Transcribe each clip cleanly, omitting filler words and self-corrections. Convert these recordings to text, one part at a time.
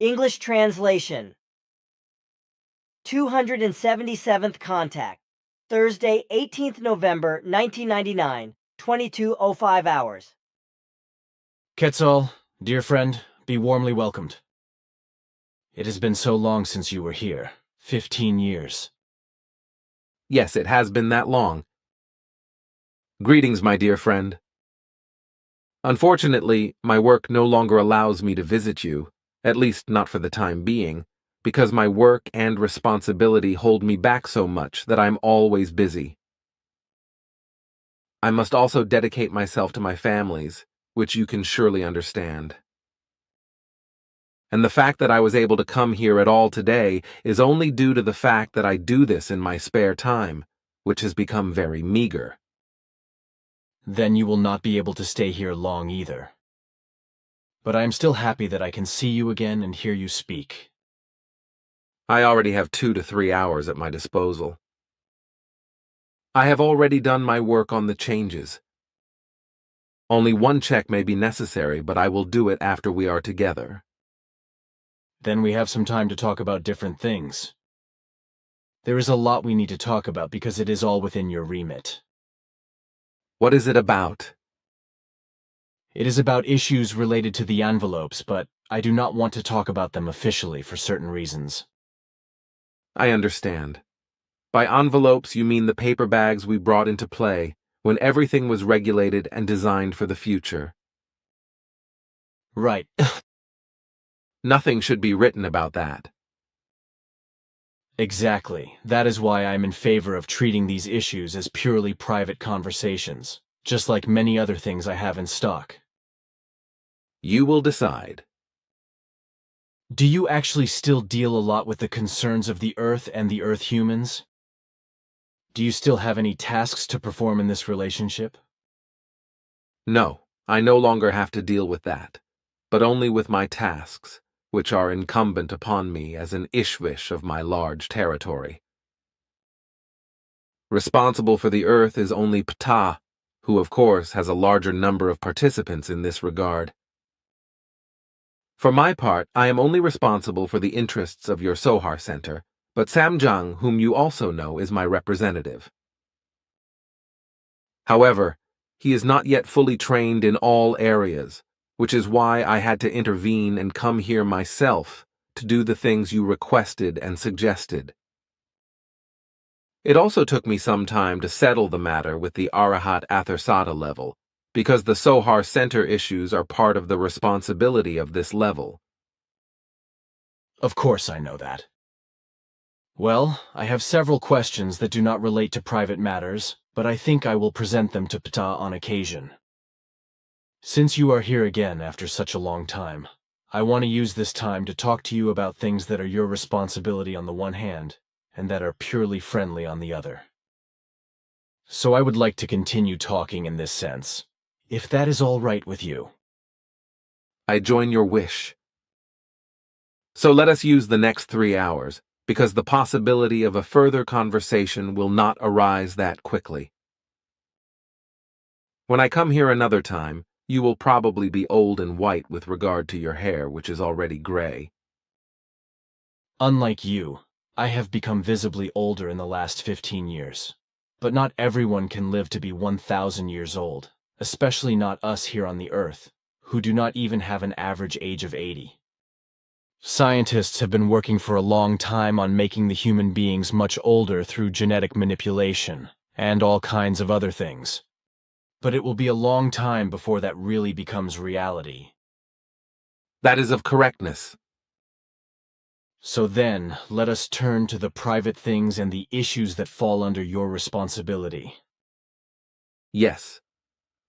English translation. 277th contact. Thursday, 18th November, 1999, 22:05 hours. Quetzal, dear friend, be warmly welcomed. It has been so long since you were here. 15 years. Yes, it has been that long. Greetings, my dear friend. Unfortunately, my work no longer allows me to visit you, at least not for the time being, because my work and responsibility hold me back so much that I'm always busy. I must also dedicate myself to my families, which you can surely understand. And the fact that I was able to come here at all today is only due to the fact that I do this in my spare time, which has become very meager. Then you will not be able to stay here long either. But I am still happy that I can see you again and hear you speak. I already have 2 to 3 hours at my disposal. I have already done my work on the changes. Only one check may be necessary, but I will do it after we are together. Then we have some time to talk about different things. There is a lot we need to talk about because it is all within your remit. What is it about? It is about issues related to the envelopes, but I do not want to talk about them officially for certain reasons. I understand. By envelopes, you mean the paper bags we brought into play when everything was regulated and designed for the future. Right. Nothing should be written about that. Exactly. That is why I am in favor of treating these issues as purely private conversations, just like many other things I have in stock. You will decide. Do you actually still deal a lot with the concerns of the Earth and the Earth humans? Do you still have any tasks to perform in this relationship? No, I no longer have to deal with that, but only with my tasks, which are incumbent upon me as an Ishvish of my large territory. Responsible for the Earth is only Ptah, who of course has a larger number of participants in this regard. For my part, I am only responsible for the interests of your Sohar Center, but Samjang, whom you also know, is my representative. However, he is not yet fully trained in all areas, which is why I had to intervene and come here myself to do the things you requested and suggested. It also took me some time to settle the matter with the Arahat Athersata level, because the Sohar Center issues are part of the responsibility of this level. Of course I know that. Well, I have several questions that do not relate to private matters, but I think I will present them to Ptah on occasion. Since you are here again after such a long time, I want to use this time to talk to you about things that are your responsibility on the one hand, and that are purely friendly on the other. So I would like to continue talking in this sense, if that is all right with you. I join your wish. So let us use the next 3 hours, because the possibility of a further conversation will not arise that quickly. When I come here another time, you will probably be old and white with regard to your hair, which is already gray. Unlike you, I have become visibly older in the last 15 years. But not everyone can live to be 1,000 years old, especially not us here on the Earth, who do not even have an average age of 80. Scientists have been working for a long time on making the human beings much older through genetic manipulation and all kinds of other things. But it will be a long time before that really becomes reality. That is of correctness. So then, let us turn to the private things and the issues that fall under your responsibility. Yes.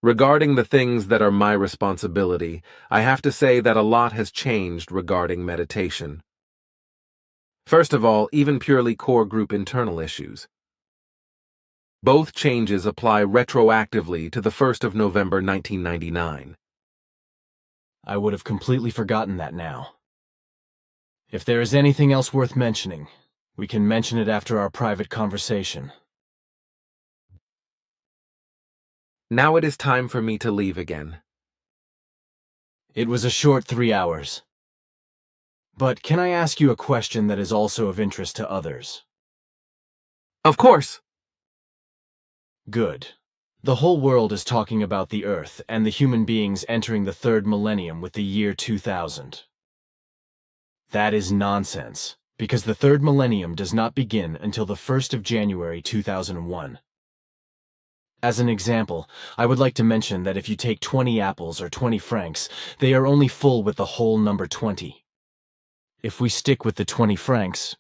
Regarding the things that are my responsibility, I have to say that a lot has changed regarding meditation. First of all, even purely core group internal issues. Both changes apply retroactively to the 1st of November 1999. I would have completely forgotten that now. If there is anything else worth mentioning, we can mention it after our private conversation. Now it is time for me to leave again. It was a short 3 hours. But can I ask you a question that is also of interest to others? Of course. Good. The whole world is talking about the Earth and the human beings entering the third millennium with the year 2000. That is nonsense, because the third millennium does not begin until the 1st of January 2001. As an example, I would like to mention that if you take 20 apples or 20 francs, they are only full with the whole number 20. If we stick with the 20 francs,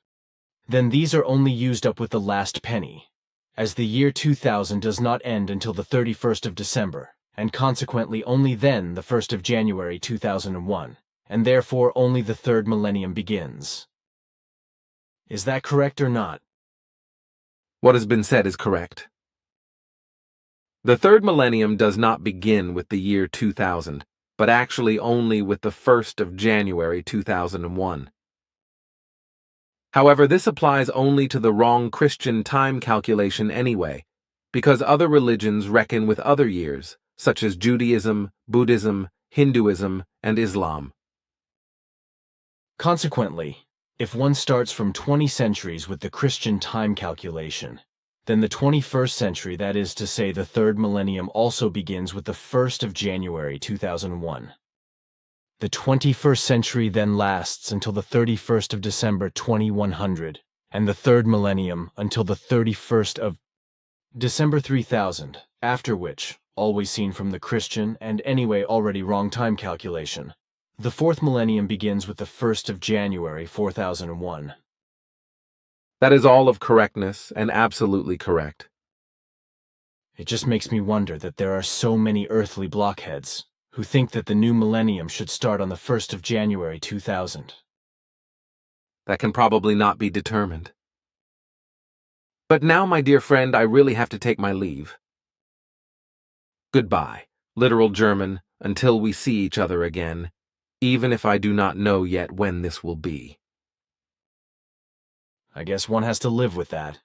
then these are only used up with the last penny, as the year 2000 does not end until the 31st of December, and consequently only then the 1st of January 2001, and therefore only the third millennium begins. Is that correct or not? What has been said is correct. The third millennium does not begin with the year 2000, but actually only with the 1st of January 2001. However, this applies only to the wrong Christian time calculation anyway, because other religions reckon with other years, such as Judaism, Buddhism, Hinduism, and Islam. Consequently, if one starts from 20 centuries with the Christian time calculation, then the 21st century, that is to say the third millennium, also begins with the 1st of January 2001. The 21st century then lasts until the 31st of December 2100, and the third millennium until the 31st of December 3000, after which, always seen from the Christian and anyway already wrong time calculation, the fourth millennium begins with the 1st of January 4001. That is all of correctness and absolutely correct. It just makes me wonder that there are so many earthly blockheads who think that the new millennium should start on the 1st of January 2000. That can probably not be determined. But now, my dear friend, I really have to take my leave. Goodbye, literal German, until we see each other again, even if I do not know yet when this will be. I guess one has to live with that.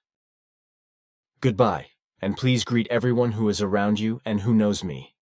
Goodbye, and please greet everyone who is around you and who knows me.